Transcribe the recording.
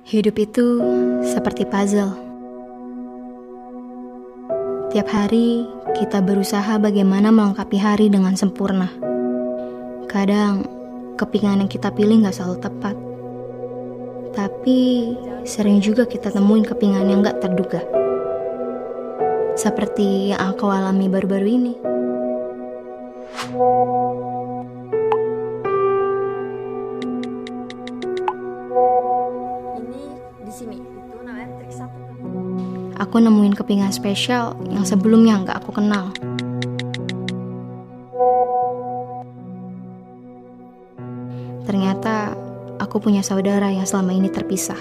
Hidup itu seperti puzzle. Tiap hari kita berusaha bagaimana melengkapi hari dengan sempurna. Kadang kepingan yang kita pilih gak selalu tepat. Tapi sering juga kita temuin kepingan yang gak terduga. Seperti yang aku alami baru-baru ini. Di sini itu namanya trik satu. Aku nemuin kepingan spesial yang sebelumnya gak aku kenal. Ternyata aku punya saudara yang selama ini terpisah.